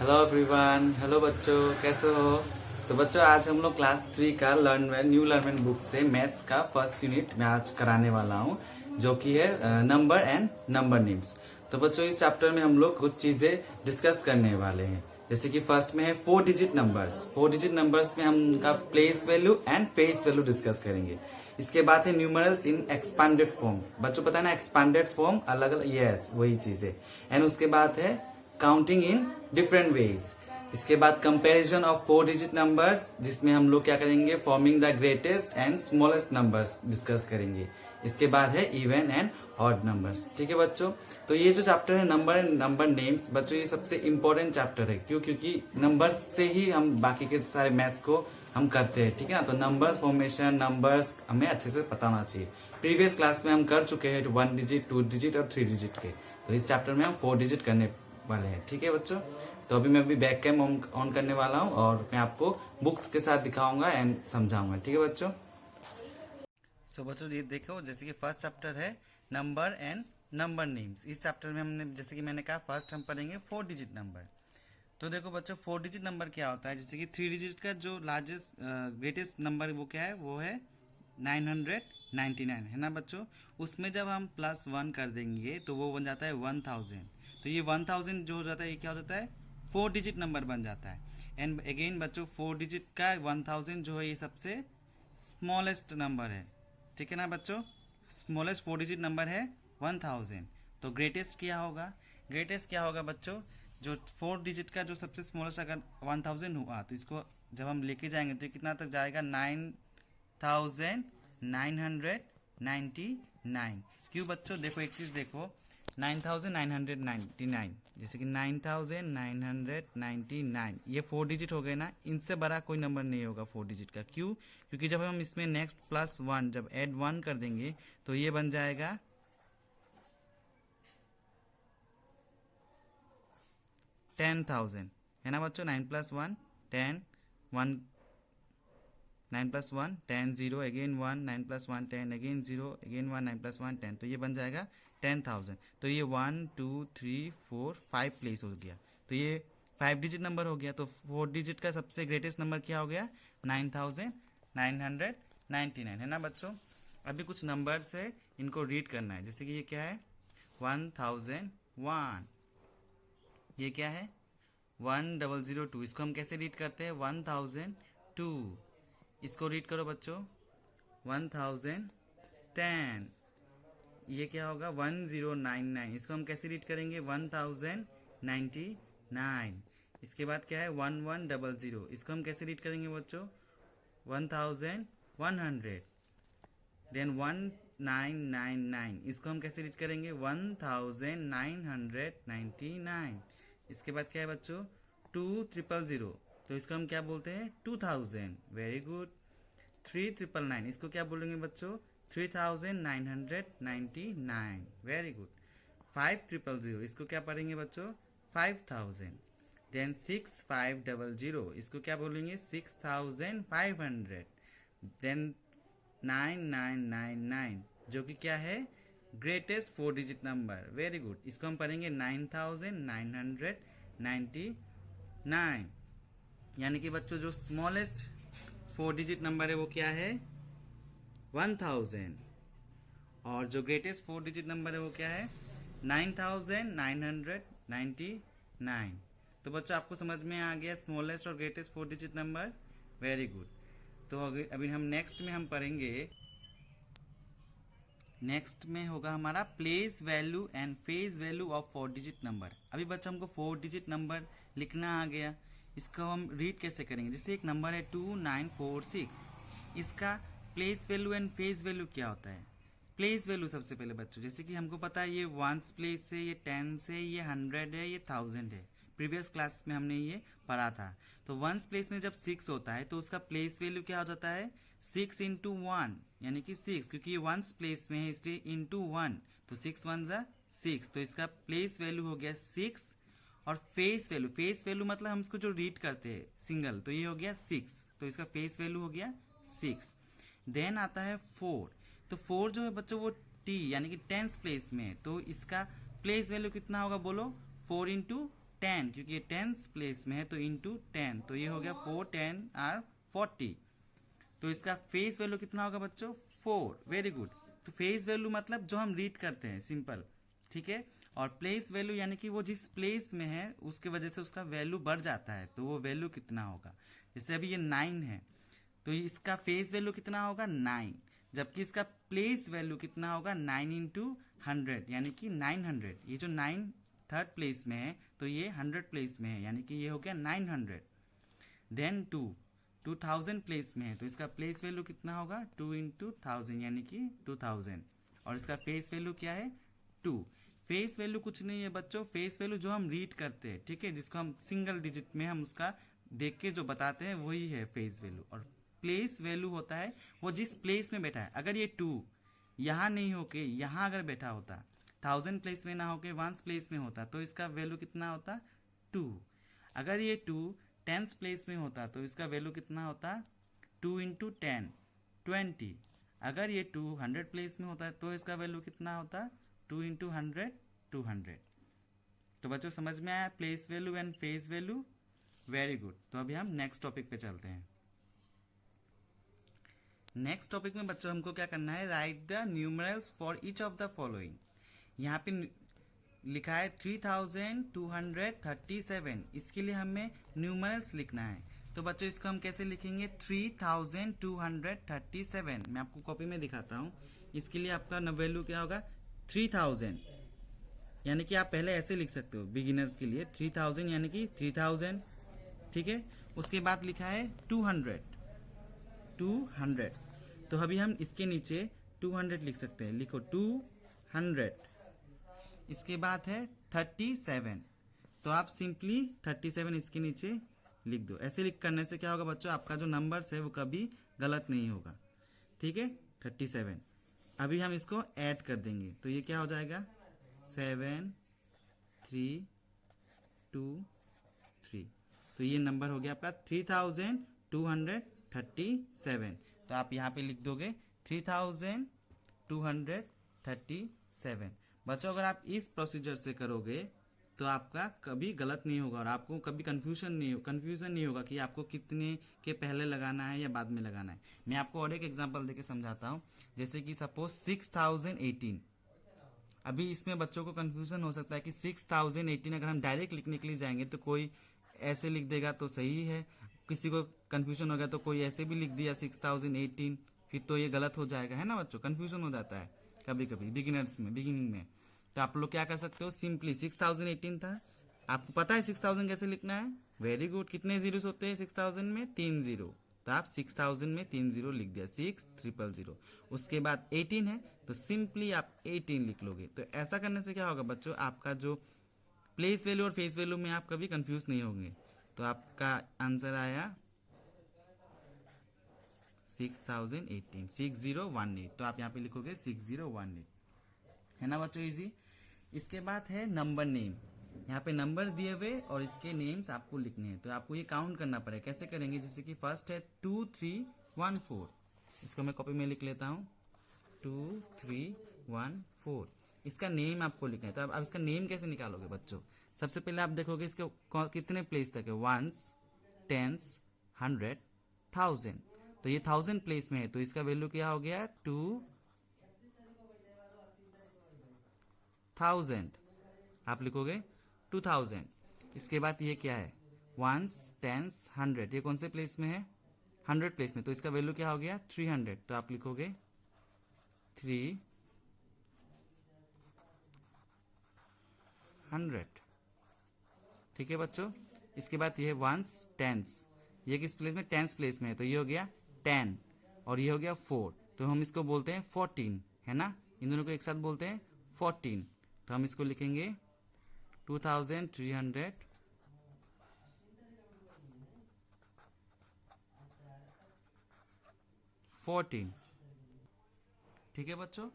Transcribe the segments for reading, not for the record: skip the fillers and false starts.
Hello everyone. Hello बच्चों, कैसे हो? तो बच्चों, आज हम लोग क्लास 3 का न्यू लर्नमेंट बुक से मैथ्स का फर्स्ट यूनिट मैं आज कराने वाला हूँ, जो कि है नंबर एंड नंबर नेम्स। तो बच्चों, इस चैप्टर में हम लोग कुछ चीजें डिस्कस करने वाले हैं। जैसे कि फर्स्ट में है 4 डिजिट नंबर्स। 4 डिजिट नंबर्स में हम उनका place value and face value discuss करेंगे। इसके बाद है न्यूमरल्स इन एक्सपांडेड फॉर्म। बच्चों पता है ना, एक्सपांडेड फॉर्म अलग अलग, यस वही चीज है। एंड उसके बाद है काउंटिंग इन डिफरेंट वेज। इसके बाद कंपैरिजन ऑफ 4 डिजिट नंबर्स, जिसमें हम लोग क्या करेंगे, forming the greatest and smallest numbers discuss करेंगे। इसके बाद है इवन एंड ऑड नंबर्स। ठीक है बच्चों, तो ये जो चैप्टर है नंबर एंड नंबर नेम्स, बच्चों ये सबसे इंपॉर्टेंट चैप्टर है। क्यों? क्योंकि नंबर्स से ही हम बाकी के सारे मैथ्स को हम करते हैं। ठीक है ना, तो नंबर्स फॉर्मेशन, नंबर्स हमें अच्छे से पता होना चाहिए। प्रीवियस क्लास में हम कर चुके हैं 1 डिजिट, 2 डिजिट और 3 डिजिट के। तो इस चैप्टर में हम 4 डिजिट करने वाले हैं। ठीक है बच्चों, तो अभी मैं बैक कैम ऑन करने वाला हूँ और मैं आपको बुक्स के साथ दिखाऊंगा एंड समझाऊंगा। ठीक है बच्चों। सो बच्चों, ये देखो, जैसे कि फर्स्ट चैप्टर है नंबर एंड नंबर नेम्स। इस चैप्टर में हमने, जैसे कि मैंने कहा, फर्स्ट हम पढ़ेंगे 4 डिजिट नंबर। तो देखो बच्चों, 4 डिजिट नंबर क्या होता है। जैसे कि 3 डिजिट का जो लार्जेस्ट ग्रेटेस्ट नंबर वो क्या है, वो है 999 है ना बच्चों। उसमें जब हम +1 कर देंगे तो वो बन जाता है 1000। तो ये 1000 जो हो जाता है, ये क्या हो जाता है, 4 डिजिट नंबर बन जाता है। एंड अगेन बच्चों, 4 डिजिट का 1000 जो है, ये सबसे स्मॉलेस्ट नंबर है। ठीक है ना बच्चों, स्मॉलेस्ट 4 डिजिट नंबर है 1000। तो ग्रेटेस्ट क्या होगा? ग्रेटेस्ट क्या होगा बच्चों, जो 4 डिजिट का जो सबसे स्मॉलेस्ट अगर 1000 हुआ, तो इसको जब हम लेके जाएंगे तो कितना तक जाएगा, 9999। क्यों बच्चों? देखो एक चीज देखो, 9999, जैसे कि 9999, ये 4 डिजिट हो गए ना। इनसे बड़ा कोई नंबर नहीं होगा 4 डिजिट का। क्यों? क्योंकि जब हम इसमें नेक्स्ट +1 जब ऐड 1 कर देंगे तो ये बन जाएगा 10,000, है ना बच्चों। 9+1 10, 1 9+1 10, 0 अगेन 1, 9+1 10 अगेन 0 अगेन 1, 9+1 10, तो ये बन जाएगा 10,000। तो ये 1 2 3 4 5 प्लेस हो गया। तो ये 5 डिजिट नंबर हो गया। तो 4 डिजिट का सबसे ग्रेटेस्ट नंबर क्या हो गया, 9999, है ना बच्चों। अभी कुछ नंबर्स है, इनको रीड करना है। जैसे कि ये क्या है, 1001। ये क्या है, 1002। इसको हम कैसे रीड करते हैं, 1002। इसको रीड करो बच्चों, 1010। ये क्या होगा, 1099। इसको हम कैसे रीड करेंगे, 1099। इसके बाद क्या है, 1100। इसको हम कैसे रीड करेंगे बच्चों, 1100। देन 1999, इसको हम कैसे रीड करेंगे, 1999। इसके बाद क्या है बच्चों, 2000। तो इसको हम क्या बोलते हैं, 2000। Very good. 3999, इसको क्या बोलेंगे बच्चों, 3999। Very good. 5000, इसको क्या पढ़ेंगे बच्चों, 5000। देन 6500, इसको क्या बोलेंगे, 6500। देन 9999, जो कि क्या है, greatest 4 digit number. Very good. इसको हम पढ़ेंगे 9999। यानी कि बच्चों, जो स्मॉलेस्ट 4 डिजिट नंबर है वो क्या है, 1000। और जो ग्रेटेस्ट 4 डिजिट नंबर है वो क्या है, 9999। तो बच्चों, आपको समझ में आ गया स्मॉलेस्ट और greatest 4 digit number. Very good. तो अभी हम नेक्स्ट में हम पढ़ेंगे, नेक्स्ट में होगा हमारा place value and phase value of 4 digit number. अभी बच्चों, हमको 4 डिजिट नंबर लिखना आ गया। इसको हम रीड कैसे करेंगे, जैसे एक नंबर है 2946। इसका place value and phase value क्या होता है। प्लेस वैल्यू सबसे पहले बच्चों, जैसे कि हमको पता है ये 1 प्लेस है, ये 10 है, ये 100 है, ये 1000 है। प्रीवियस क्लास में हमने ये पढ़ा था। तो 1 प्लेस में जब 6 होता है तो उसका प्लेस वैल्यू क्या हो जाता है, 6 इंटू 1, यानी कि 6, क्योंकि ये 1 प्लेस में है इसलिए इंटू 1, तो 6 1 जा 6। तो इसका प्लेस वैल्यू हो गया 6। और फेस वैल्यू मतलब हम इसको जो रीड करते हैं सिंगल, तो ये हो गया 6। तो इसका फेस वैल्यू हो गया 6। देन आता है 4। तो 4 जो है बच्चों वो टी यानी कि 10th प्लेस में है, तो इसका प्लेस वैल्यू कितना होगा बोलो, 4 इंटू 10, क्योंकि ये टेंस प्लेस में है तो इंटू 10, तो ये हो गया 4 10 आर 40। तो इसका फेस वैल्यू कितना होगा बच्चों? 4। Very good. तो फेस वैल्यू मतलब जो हम रीड करते हैं, सिंपल, ठीक है। और प्लेस वैल्यू यानी कि वो जिस प्लेस में है उसके वजह से उसका वैल्यू बढ़ जाता है, तो वो वैल्यू कितना होगा? जैसे अभी ये 9 है तो इसका फेस वैल्यू कितना होगा? 9, जबकि इसका प्लेस वैल्यू कितना होगा? 9 इंटू 100 यानी कि 900। ये जो 9 थर्ड प्लेस में है तो ये 100 प्लेस में है, यानी कि ये हो गया 900। देन 2000 प्लेस में है तो इसका प्लेस वैल्यू कितना होगा? 2 इंटू 1000 यानी कि 2000। और इसका फेस वैल्यू क्या है? 2। फेस वैल्यू कुछ नहीं है बच्चों, फेस वैल्यू जो हम रीड करते हैं, ठीक है, जिसको हम सिंगल डिजिट में हम उसका देख के जो बताते हैं वही है फेस वैल्यू। और प्लेस वैल्यू होता है वो जिस प्लेस में बैठा है। अगर ये 2 यहाँ नहीं होके यहाँ अगर बैठा होता, 1000 प्लेस में ना होके 1 प्लेस में होता, तो इसका वैल्यू कितना होता? 2। अगर ये 2 10 प्लेस में होता तो इसका वैल्यू कितना होता? 2 इंटू 10 20। अगर ये 2 100 प्लेस में होता है तो इसका वैल्यू कितना होता? 2 इंटू 100 200। तो बच्चों समझ में आया place value and face value? Very good. तो अभी हम नेक्स्ट टॉपिक पे चलते हैं। नेक्स्ट टॉपिक में बच्चों हमको क्या करना है? Right the numerals for each of the following. यहाँ पे लिखा है 3237, इसके लिए हमें न्यूमरल्स लिखना है। तो बच्चों इसको हम कैसे लिखेंगे? 3237। मैं आपको कॉपी में दिखाता हूँ। इसके लिए आपका वैल्यू क्या होगा? 3000, यानी कि आप पहले ऐसे लिख सकते हो बिगिनर्स के लिए, 3000 यानी कि 3000, ठीक है। उसके बाद लिखा है 200। तो अभी हम इसके नीचे 200 लिख सकते हैं, लिखो 200। इसके बाद है 37, तो आप सिंपली 37 इसके नीचे लिख दो। ऐसे लिख करने से क्या होगा बच्चों? आपका जो नंबर्स है वो कभी गलत नहीं होगा, ठीक है। 37। अभी हम इसको ऐड कर देंगे तो ये क्या हो जाएगा? 7 3 2 3। तो ये नंबर हो गया आपका 3237। तो आप यहाँ पे लिख दोगे 3237। बच्चों अगर आप इस प्रोसीजर से करोगे तो आपका कभी गलत नहीं होगा और आपको कभी कंफ्यूजन नहीं होगा कि आपको कितने के पहले लगाना है या बाद में लगाना है। मैं आपको और एक एग्जांपल देके समझाता हूँ। जैसे कि सपोज 6018। अभी इसमें बच्चों को कंफ्यूजन हो सकता है कि 6018 अगर हम डायरेक्ट लिखने के लिए जाएंगे तो कोई ऐसे लिख देगा तो सही है, किसी को कंफ्यूजन हो गया तो कोई ऐसे भी लिख दिया 6018, फिर तो ये गलत हो जाएगा, है ना बच्चों। कंफ्यूजन हो जाता है कभी कभी बिगिनिंग में। तो आप लोग क्या कर सकते हो? सिंपली 6018 था, आपको पता है 6000 कैसे लिखना है? Very good. कितने जीरोस होते हैं 6000 में? 3 जीरो। तो आप 6000 में 3 जीरो लिख दिया, 6000। उसके बाद 18 है तो सिंपली आप 18 लिख लोगे। तो ऐसा करने से क्या होगा बच्चों? आपका जो प्लेस वैल्यू और फेस वैल्यू में आप कभी कंफ्यूज नहीं होंगे। तो आपका आंसर आया 6018, 6018। तो आप यहाँ पे लिखोगे 6018, है ना बच्चों, इजी। इसके बाद है नंबर नेम। यहाँ पे नंबर दिए हुए और इसके नेम्स आपको लिखने हैं। तो आपको ये काउंट करना पड़ेगा। कैसे करेंगे? जैसे कि फर्स्ट है 2314। इसको मैं कॉपी में लिख लेता हूँ, 2314। इसका नेम आपको लिखना है। तो अब इसका नेम कैसे निकालोगे बच्चों? सबसे पहले आप देखोगे इसके कितने प्लेस तक है, 1s 10s 100 1000। तो ये 1000 प्लेस में है तो इसका वैल्यू क्या हो गया? 2000। आप लिखोगे 2000। इसके बाद ये क्या है? 1s 10s 100। ये कौन से प्लेस में है? 100 प्लेस में। तो इसका वैल्यू क्या हो गया? 300। तो आप लिखोगे 300, ठीक है बच्चों। इसके बाद ये 1s 10s, ये किस प्लेस में? 10s प्लेस में है तो ये हो गया 10 और ये हो गया 4। तो हम इसको बोलते हैं 14, है ना। इन दोनों को एक साथ बोलते हैं 14। तो हम इसको लिखेंगे 2314, ठीक है बच्चों।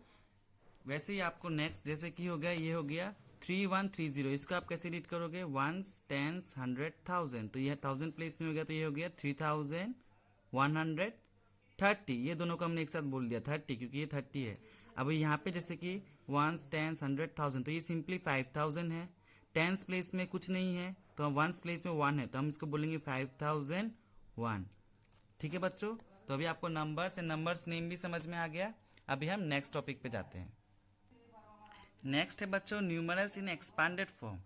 वैसे ही आपको नेक्स्ट जैसे कि हो गया, ये हो गया 3130। इसको आप कैसे रीड करोगे? 1s 10s 100 1000। तो ये 1000 प्लेस में हो गया तो ये हो गया 3130। ये दोनों को हमने एक साथ बोल दिया 30, क्योंकि ये 30 है। अब यहाँ पे जैसे कि 1s 10s 100 1000, तो ये सिंपली 5000 है। टेंस प्लेस में कुछ नहीं है, तो हम वंस प्लेस में 1 है, तो हम इसको बोलेंगे 5001। ठीक है बच्चों, तो अभी आपको नंबर्स एंड नंबर्स नेम भी समझ में आ गया। अभी हम नेक्स्ट टॉपिक पे जाते हैं। नेक्स्ट है बच्चों न्यूमरल्स इन एक्सपांडेड फॉर्म।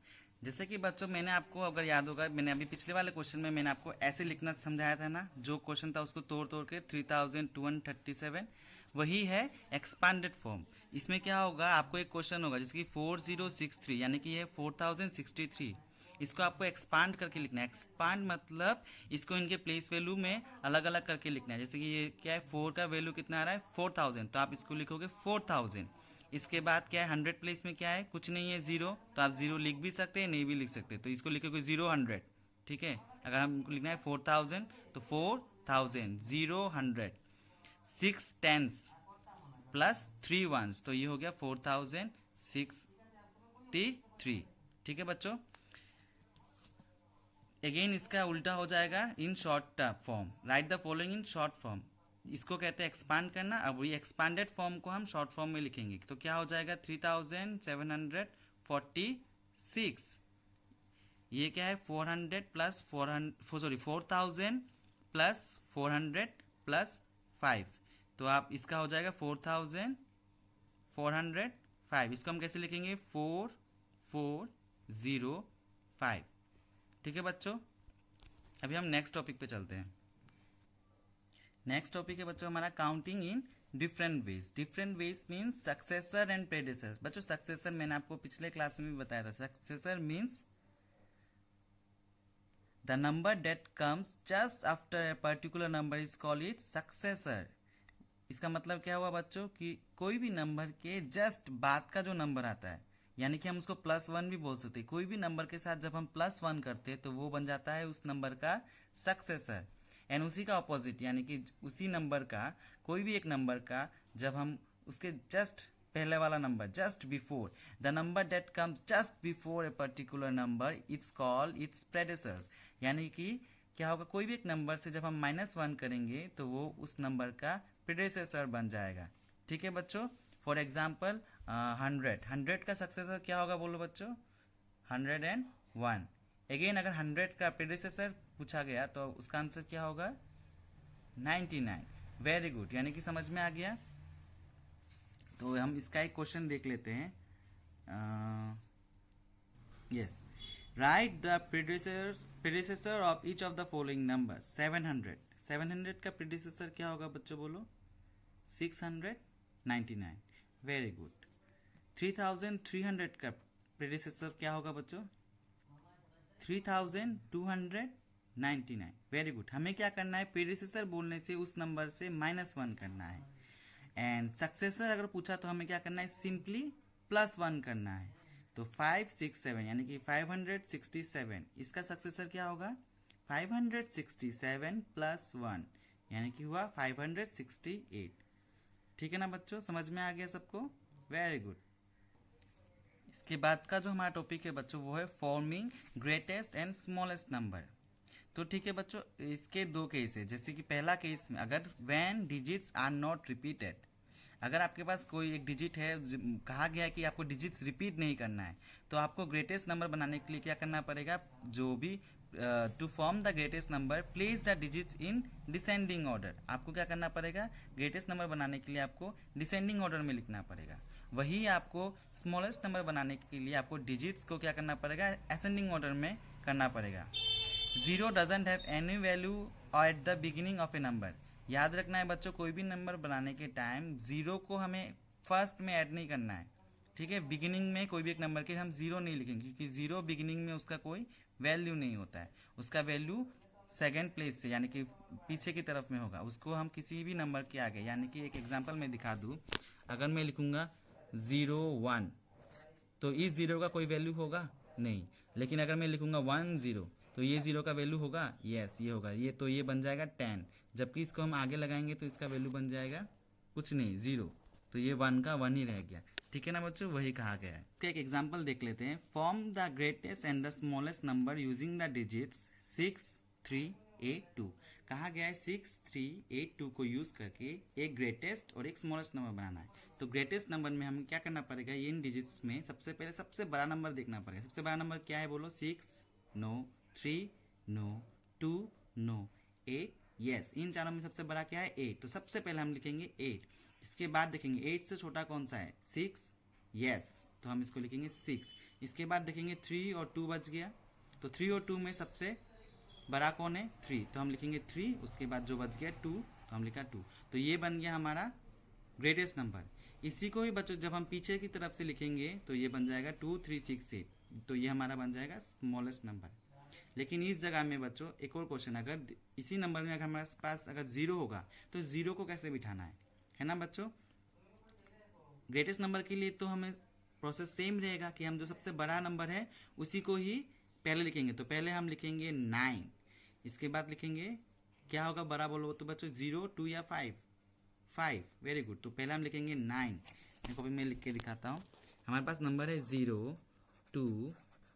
जैसे कि बच्चों मैंने आपको अगर याद होगा, मैंने अभी पिछले वाले क्वेश्चन में मैंने आपको ऐसे लिखना समझाया था ना, जो क्वेश्चन था उसको तोड़ तोड़ के 3237, वही है एक्सपांडेड फॉर्म। इसमें क्या होगा, आपको एक क्वेश्चन होगा जैसे कि 4063 यानी कि ये 4063, इसको आपको एक्सपांड करके लिखना है। एक्सपांड मतलब इसको इनके प्लेस वैल्यू में अलग अलग करके लिखना है। जैसे कि ये क्या है, 4 का वैल्यू कितना आ रहा है 4000, तो आप इसको लिखोगे 4000। इसके बाद क्या है, 100 प्लेस में क्या है, कुछ नहीं है 0, तो आप 0 लिख भी सकते हैं, नहीं भी लिख सकते, तो इसको लिखोगे 0 100। ठीक है, अगर हमको लिखना है 4000 तो 4000 0 100, 6 टेंस प्लस 3 वंस, तो ये हो गया 4063। ठीक है बच्चों, अगेन इसका उल्टा हो जाएगा in short form. Right the following in short form, इसको कहते हैं एक्सपांड करना। अब ये एक्सपांडेड फॉर्म को हम शॉर्ट फॉर्म में लिखेंगे, तो क्या हो जाएगा 3746। ये क्या है 400 प्लस 4000 प्लस 400 प्लस 5, तो आप इसका हो जाएगा 4405। इसको हम कैसे लिखेंगे 4405। ठीक है बच्चों, अभी हम नेक्स्ट टॉपिक पे चलते हैं। नेक्स्ट टॉपिक है बच्चों हमारा counting in different ways. Different ways means successor and predecessor. बच्चों सक्सेसर मैंने आपको पिछले क्लास में भी बताया था। Successor means the number that comes just after a particular number is called it successor. इसका मतलब क्या हुआ बच्चों कि कोई भी नंबर के जस्ट बाद का जो नंबर आता है, यानी कि हम उसको +1 भी बोल सकते हैं। कोई भी नंबर के साथ जब हम +1 करते हैं तो वो बन जाता है उस नंबर का सक्सेसर। एंड उसी का ऑपोजिट, यानी कि उसी नंबर का कोई भी एक नंबर का जब हम उसके जस्ट पहले वाला number, just before the number that comes just before a particular number, it's called its predecessor. यानी कि क्या होगा, कोई भी एक नंबर से जब हम -1 करेंगे तो वो उस नंबर का प्रेडेसेसर बन जाएगा। ठीक है बच्चों, फॉर एग्जाम्पल 100 का सक्सेसर क्या होगा बोलो बच्चों, 101। अगेन अगर 100 का प्रेडेसेसर पूछा गया तो उसका आंसर क्या होगा 99। वेरी गुड, यानी कि समझ में आ गया। तो हम इसका एक क्वेश्चन देख लेते हैं। Yes, right the प्रेडेसेसर of each of the following number. 700 का प्रेडेसेसर क्या होगा बच्चों बोलो, 699। Very good. 3300 का प्रेडेसेसर क्या होगा बच्चों, 3299। Very good. हमें क्या करना है, प्रेडिसेसर बोलने से उस नंबर से -1 करना है। एंड सक्सेसर अगर पूछा तो हमें क्या करना है, सिंपली +1 करना है। तो 567 यानी कि 567, इसका सक्सेसर क्या होगा 567 + 1 यानी कि हुआ 568। ठीक है ना बच्चों, समझ में आ गया सबको। Very good. इसके बाद का जो हमारा टॉपिक है बच्चों वो है forming greatest and smallest number. तो ठीक है बच्चों, इसके दो केस है। जैसे कि पहला केस में अगर when digits are not repeated, अगर आपके पास कोई एक डिजिट है, कहा गया है कि आपको डिजिट्स रिपीट नहीं करना है, तो आपको ग्रेटेस्ट नंबर बनाने के लिए क्या करना पड़ेगा, जो भी to form the greatest number place the digits in descending order. आपको क्या करना पड़ेगा, ग्रेटेस्ट नंबर बनाने के लिए आपको डिसेंडिंग ऑर्डर में लिखना पड़ेगा। वही आपको स्मॉलेस्ट नंबर बनाने के लिए आपको डिजिट्स को क्या करना पड़ेगा, असेंडिंग ऑर्डर में करना पड़ेगा। 0 doesn't have any value at the beginning of A number. याद रखना है बच्चों, कोई भी नंबर बनाने के टाइम 0 को हमें फर्स्ट में ऐड नहीं करना है। ठीक है, बिगिनिंग में कोई भी एक नंबर के हम 0 नहीं लिखेंगे, क्योंकि 0 बिगिनिंग में उसका कोई वैल्यू नहीं होता है। उसका वैल्यू सेकेंड प्लेस से यानी कि पीछे की तरफ में होगा। उसको हम किसी भी नंबर के आगे, यानी कि एक एग्जांपल में दिखा दूं, अगर मैं लिखूंगा 01, तो इस 0 का कोई वैल्यू होगा नहीं। लेकिन अगर मैं लिखूंगा 10, तो ये 0 का वैल्यू होगा, यस ये होगा, ये तो ये बन जाएगा 10। जबकि इसको हम आगे लगाएंगे तो इसका वैल्यू बन जाएगा कुछ नहीं 0, तो ये 1 का 1 ही रह गया। ठीक है ना बच्चों, वही कहा गया है। इसका एक एग्जांपल देख लेते हैं। Form the greatest and the smallest number using the digits 6382। कहा गया है 6382 को यूज करके एक ग्रेटेस्ट और एक स्मॉलेस्ट नंबर बनाना है। तो ग्रेटेस्ट नंबर में हमें क्या करना पड़ेगा, इन डिजिट्स में सबसे पहले सबसे बड़ा नंबर देखना पड़ेगा। सबसे बड़ा नंबर क्या है बोलो, 6, नो, 3, नो, 2, नो, 8, यस। इन चारों में सबसे बड़ा क्या है, 8। तो सबसे पहले हम लिखेंगे 8। इसके बाद देखेंगे 8 से छोटा कौन सा है, 6, यस। तो हम इसको लिखेंगे 6। इसके बाद देखेंगे 3 और 2 बच गया, तो 3 और 2 में सबसे बड़ा कौन है, 3, तो हम लिखेंगे 3। उसके बाद जो बच गया 2, तो हम लिखा 2। तो ये बन गया हमारा ग्रेटेस्ट नंबर। इसी को ही बच्चों जब हम पीछे की तरफ से लिखेंगे तो ये बन जाएगा 2, 3, 6, 8। तो ये हमारा बन जाएगा स्मॉलेस्ट नंबर। लेकिन इस जगह में बच्चों एक और क्वेश्चन, अगर इसी नंबर में अगर हमारे पास अगर 0 होगा तो 0 को कैसे बिठाना है ना बच्चों। ग्रेटेस्ट नंबर के लिए तो हमें प्रोसेस सेम रहेगा कि हम जो सबसे बड़ा नंबर है उसी को ही पहले लिखेंगे। तो पहले हम लिखेंगे 9, इसके बाद लिखेंगे क्या होगा बड़ा बोलो तो बच्चों 0, 2 या 5, 5, वेरी गुड। तो पहले हम लिखेंगे 9, मैं कॉपी में लिख के दिखाता हूँ। हमारे पास नंबर है 0, 2,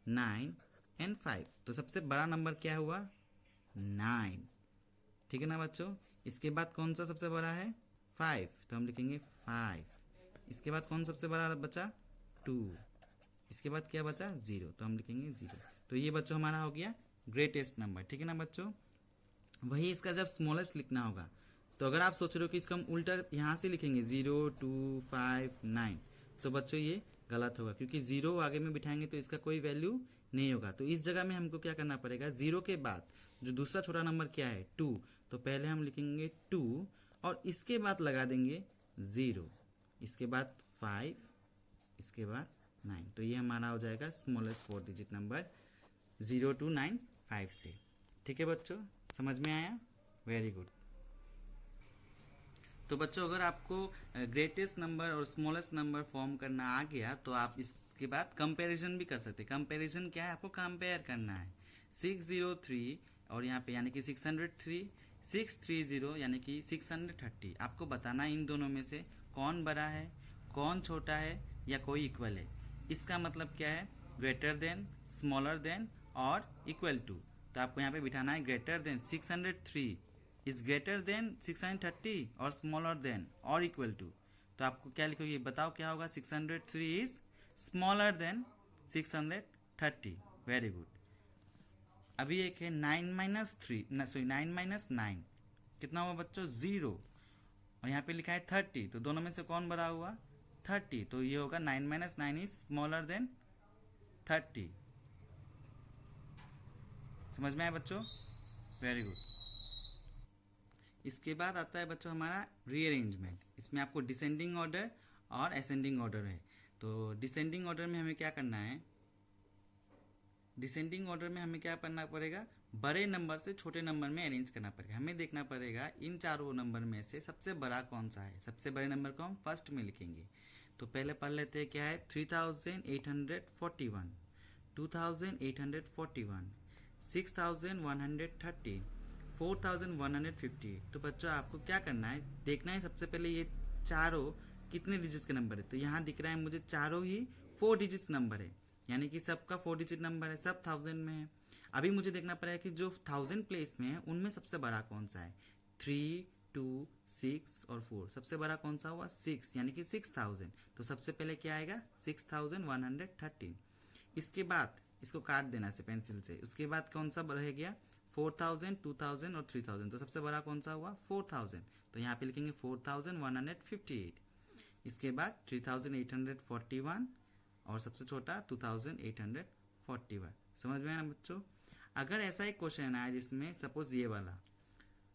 9 एंड 5। तो सबसे बड़ा नंबर क्या हुआ, 9, ठीक है ना बच्चों। इसके बाद कौन सा सबसे बड़ा है, 5, तो हम लिखेंगे 5। इसके बाद कौन सबसे बड़ा बचा, 2। इसके बाद क्या बचा, 0, तो हम लिखेंगे 0। तो ये बच्चों हमारा हो गया ग्रेटेस्ट नंबर, ठीक है ना बच्चों। वही इसका जब स्मॉलेस्ट लिखना होगा तो अगर आप सोच रहे हो कि इसको हम उल्टा यहाँ से लिखेंगे 0, 2, 5, 9, तो बच्चों ये गलत होगा, क्योंकि 0 आगे में बिठाएंगे तो इसका कोई वैल्यू नहीं होगा। तो इस जगह में हमको क्या करना पड़ेगा, 0 के बाद जो दूसरा छोटा नंबर क्या है, 2, तो पहले हम लिखेंगे 2 और इसके बाद लगा देंगे 0, इसके बाद 5, इसके बाद 9। तो ये हमारा हो जाएगा स्मॉलेस्ट 4 डिजिट नंबर 0 to 9, 5 से। ठीक है बच्चों, समझ में आया, वेरी गुड। तो बच्चों अगर आपको ग्रेटेस्ट नंबर और स्मॉलेस्ट नंबर फॉर्म करना आ गया तो आप इसके बाद कंपैरिजन भी कर सकते हैं। कंपैरिजन क्या है, आपको कंपेयर करना है 603 और यहाँ पे यानी कि 603, 630 यानी कि 630। आपको बताना इन दोनों में से कौन बड़ा है, कौन छोटा है या कोई इक्वल है। इसका मतलब क्या है, ग्रेटर देन, स्मॉलर देन और इक्वल टू। तो आपको यहाँ पे बिठाना है greater than 603 is greater than 630 और स्मॉलर देन और इक्वल टू। तो आपको क्या लिखोगे, बताओ क्या होगा, 603 is smaller than 630, very good. अभी एक है 9 - 9, कितना हुआ बच्चों, 0, और यहाँ पे लिखा है 30, तो दोनों में से कौन बड़ा हुआ, 30। तो ये होगा 9 - 9 इज स्मॉलर देन 30। समझ में आया बच्चों, वेरी गुड। इसके बाद आता है बच्चों हमारा रीअरेंजमेंट। इसमें आपको डिसेंडिंग ऑर्डर और असेंडिंग ऑर्डर है। तो डिसेंडिंग ऑर्डर में हमें क्या करना है, डिसेंडिंग ऑर्डर में हमें क्या करना पड़ेगा, बड़े नंबर से छोटे नंबर में अरेंज करना पड़ेगा। हमें देखना पड़ेगा इन चारों नंबर में से सबसे बड़ा कौन सा है। सबसे बड़े नंबर को हम फर्स्ट में लिखेंगे। तो पहले पढ़ लेते हैं क्या है, 3841, 2841, 6130, 4150। तो बच्चों आपको क्या करना है, देखना है सबसे पहले ये चारों कितने डिजिट्स के नंबर है। तो यहाँ दिख रहा है मुझे चारों ही 4 डिजिट्स नंबर है, यानी कि सबका 4 डिजिट नंबर है, सब 1000 में है। अभी मुझे देखना पड़ेगा कि जो 1000 प्लेस में है उनमें सबसे बड़ा कौन सा है। 3, 2, 6 और 4, सबसे बड़ा कौन सा हुआ, 6, यानी कि 6000। तो सबसे पहले क्या आएगा, 6113। इसके बाद इसको काट देना से पेंसिल से। उसके बाद कौन सा रह गया, 4000, 2000 और 3000। तो सबसे बड़ा कौन सा हुआ, 4000। तो यहाँ पे लिखेंगे 4158। इसके बाद 3841 और सबसे छोटा 2841। समझ में आया ना बच्चों। अगर ऐसा एक क्वेश्चन आया जिसमें सपोज ये वाला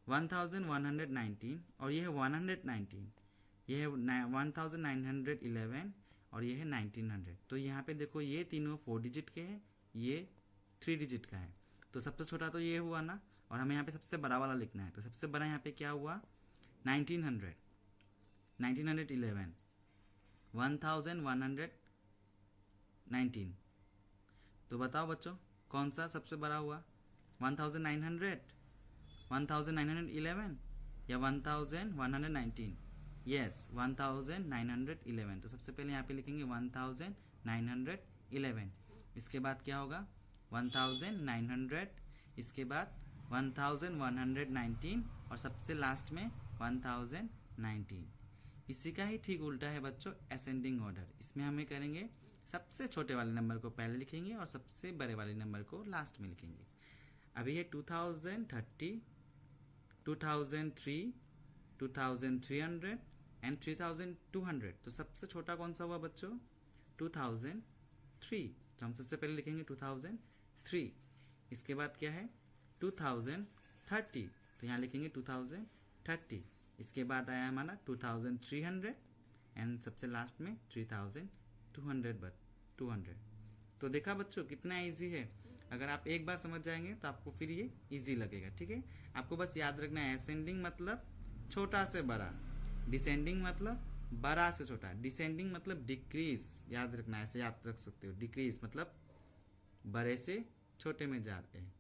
1119 और ये है 119, ये है 1911 और ये है 1900। तो यहाँ पे देखो ये तीनों 4 डिजिट के हैं, ये 3 डिजिट का है। तो सबसे छोटा तो ये हुआ ना, और हमें यहाँ पे सबसे बड़ा वाला लिखना है। तो सबसे बड़ा यहाँ पे क्या हुआ, 1900, 1911, 1119। तो बताओ बच्चों कौन सा सबसे बड़ा हुआ, 1900, 1911 या 1119। यस, 1911। तो सबसे पहले यहाँ पे लिखेंगे 1911। इसके बाद क्या होगा, 1900, इसके बाद 1119 और सबसे लास्ट में 1019। इसी का ही ठीक उल्टा है बच्चों असेंडिंग ऑर्डर। इसमें हमें करेंगे सबसे छोटे वाले नंबर को पहले लिखेंगे और सबसे बड़े वाले नंबर को लास्ट में लिखेंगे। अभी है 2030, 2003, 2300 एंड 3200। तो सबसे छोटा कौन सा हुआ बच्चों? 2003। तो हम सबसे पहले लिखेंगे 2003। इसके बाद क्या है 2030, तो यहाँ लिखेंगे 2030। इसके बाद आया हमारा 2300 एंड सबसे लास्ट में 3200। तो देखा बच्चों कितना इजी है। अगर आप एक बार समझ जाएंगे तो आपको फिर ये इजी लगेगा। ठीक है, आपको बस याद रखना है असेंडिंग मतलब छोटा से बड़ा, डिसेंडिंग मतलब बड़ा से छोटा, डिसेंडिंग मतलब डिक्रीज, याद रखना, ऐसे याद रख सकते हो। डिक्रीज मतलब बड़े से छोटे में जा रहे हैं,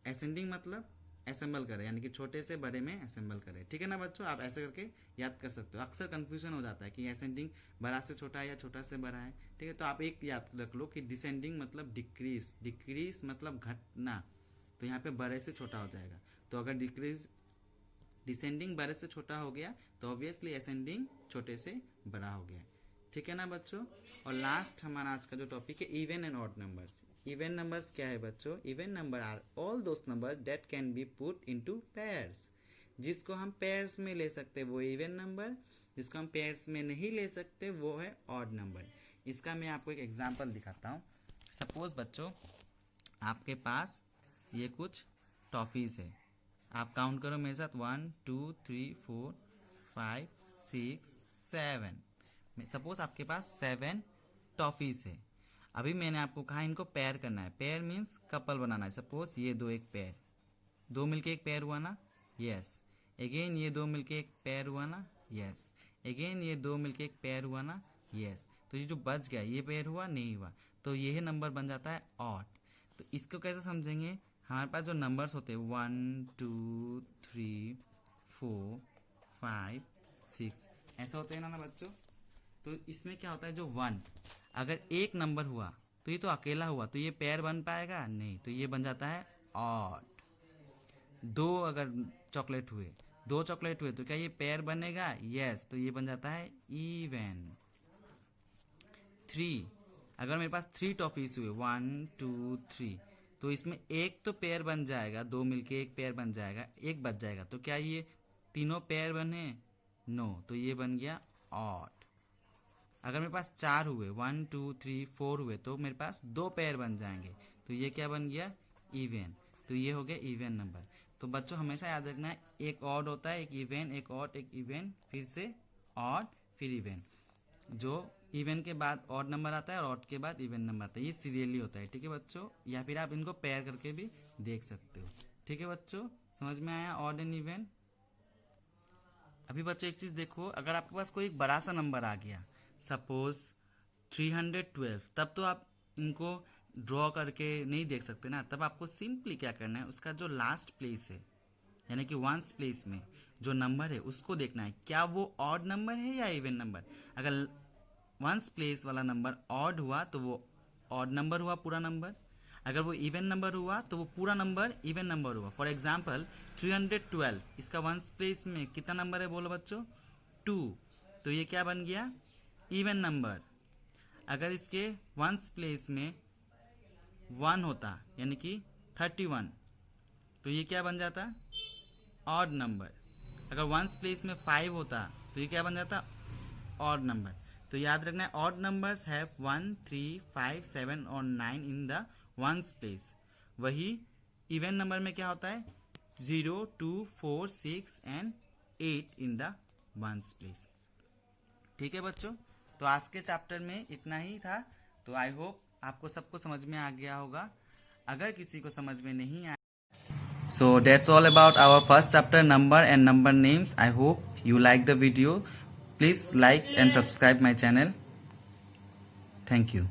असेंडिंग मतलब असेंबल करें, यानी कि छोटे से बड़े में असेंबल करें। ठीक है ना बच्चों, आप ऐसे करके याद कर सकते हो। अक्सर कंफ्यूजन हो जाता है कि असेंडिंग बड़ा से छोटा है या छोटा से बड़ा है। ठीक है, तो आप एक याद रख लो कि डिसेंडिंग मतलब डिक्रीज, डिक्रीज मतलब घटना, तो यहाँ पे बड़े से छोटा हो जाएगा। तो अगर डिसेंडिंग बड़े से छोटा हो गया तो ऑब्वियसली असेंडिंग छोटे से बड़ा हो गया। ठीक है ना बच्चों। और लास्ट हमारा आज का जो टॉपिक है even and odd numbers. Even numbers क्या है बच्चों? Even number are all those number that can be put into pairs. जिसको हम पेयर्स में ले सकते वो इवन नंबर, जिसको हम पेयर्स में नहीं ले सकते वो है ऑड नंबर। इसका मैं आपको एक एग्जांपल दिखाता हूँ। सपोज बच्चों आपके पास ये कुछ टॉफीज है, आप काउंट करो मेरे साथ 1 2 3 4 5 6 7। सपोज आपके पास 7 टॉफीज है। अभी मैंने आपको कहा इनको पेयर करना है। पेयर मीन्स कपल बनाना है। सपोज ये दो एक पेयर, दो मिलके एक पेयर हुआ ना, यस। अगेन ये दो मिलके एक पेयर हुआ ना, यस। अगेन ये दो मिलके एक पेयर हुआ ना, यस। तो ये जो बच गया ये पेयर हुआ नहीं हुआ, तो यही नंबर बन जाता है ऑड। तो इसको कैसे समझेंगे? हमारे पास जो नंबर्स होते हैं 1 2 3 4 5 6 ऐसे होते हैं ना बच्चों। तो इसमें क्या होता है जो 1 अगर एक नंबर हुआ तो ये तो अकेला हुआ, तो ये पेयर बन पाएगा नहीं, तो ये बन जाता है ऑड। दो अगर चॉकलेट हुए, दो चॉकलेट हुए तो क्या ये पेयर बनेगा? यस, तो ये बन जाता है इवन। 3 अगर मेरे पास 3 टॉफीज हुए 1 2 3, तो इसमें एक तो पेयर बन जाएगा, दो मिलके एक पेयर बन जाएगा, एक बच जाएगा, तो क्या ये तीनों पेयर बने? नो, तो ये बन गया ऑड। अगर मेरे पास 4 हुए 1 2 3 4 हुए तो मेरे पास दो पेयर बन जाएंगे, तो ये क्या बन गया? इवन। तो ये हो गया इवन नंबर। तो बच्चों हमेशा याद रखना है एक ऑड होता है, एक इवन, एक ऑड, एक इवन, फिर से ऑड फिर इवन। जो इवन के बाद ऑड नंबर आता है और ऑड के बाद इवन नंबर आता है, ये सीरियली होता है। ठीक है बच्चों, या फिर आप इनको पेयर करके भी देख सकते हो। ठीक है बच्चों, समझ में आया ऑड एंड इवन? अभी बच्चों एक चीज देखो, अगर आपके पास कोई एक बड़ा सा नंबर आ गया सपोज 312, तब तो आप इनको ड्रॉ करके नहीं देख सकते ना। तब आपको सिंपली क्या करना है, उसका जो लास्ट प्लेस है यानी कि वंस प्लेस में जो नंबर है उसको देखना है क्या वो ऑड नंबर है या इवन नंबर। अगर वंस प्लेस वाला नंबर ऑड हुआ तो वो ऑड नंबर हुआ पूरा नंबर, अगर वो इवन नंबर हुआ तो वो पूरा नंबर इवन नंबर हुआ। फॉर एग्जाम्पल 312, इसका वंस प्लेस में कितना नंबर है बोलो बच्चों? 2, तो ये क्या बन गया? Even number. अगर इसके वंस प्लेस में 1 होता यानी कि 31, तो ये क्या बन जाता? Odd number. अगर वंस प्लेस में 5 होता तो ये क्या बन जाता? Odd number. तो याद रखना है ऑड नंबर्स हैव 1 3 5 7 और 9 इन द वंस प्लेस। वही इवन नंबर में क्या होता है? 0 2 4 6 and 8 in the ones place. ठीक है बच्चों, तो आज के चैप्टर में इतना ही था। तो आई होप आपको सबको समझ में आ गया होगा। अगर किसी को समझ में नहीं आया, so that's all about our first chapter, number and number names. I hope you like the video. Please like and subscribe my channel. Thank you.